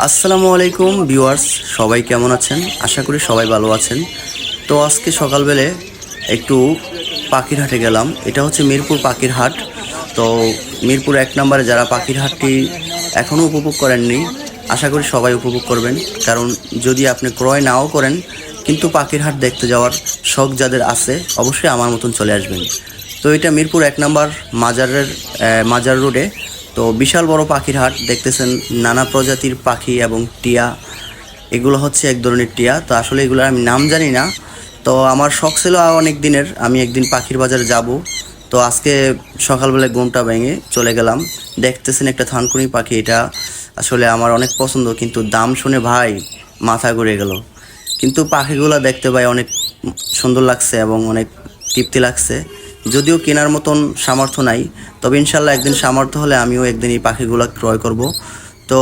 আসসালামু আলাইকুম ভিউয়ার্স, সবাই কেমন আছেন? আশা করি সবাই ভালো আছেন। তো আজকে সকালবেলা একটু পাখির হাটে গেলাম। এটা হচ্ছে মিরপুর পাখির হাট। তো মিরপুর 1 নম্বরে যারা পাখির হাটটি এখনও উপভোগ করেননি, আশা করি সবাই উপভোগ করবেন। কারণ যদি আপনি ক্রয় নাও করেন, কিন্তু পাখির হাট দেখতে যাওয়ার শখ যাদের আছে, অবশ্যই আমার মতন চলে আসবেন। তো এটা মিরপুর 1 নম্বর মাজার রোডে। তো বিশাল বড় পাখির হাট দেখতেছেন, নানা প্রজাতির পাখি এবং টিয়া। এগুলো হচ্ছে এক ধরনের টিয়া। তো আসলে এগুলোর আমি নাম জানি না। তো আমার শখ ছিল অনেক দিনের, আমি একদিন পাখির বাজারে যাব। তো আজকে সকালবেলায় ঘুমটা ভেঙে চলে গেলাম। দেখতেছেন একটা থানকুনি পাখি, এটা আসলে আমার অনেক পছন্দ, কিন্তু দাম শুনে ভাই মাথা ঘুরে গেল। কিন্তু পাখিগুলো দেখতে ভাই অনেক সুন্দর লাগছে এবং অনেক তৃপ্তি লাগছে। যদিও কেনার মতন সামর্থ্য নাই, তবে ইনশাল্লাহ একদিন সামর্থ্য হলে আমিও একদিন এই পাখিগুলো ক্রয় করব। তো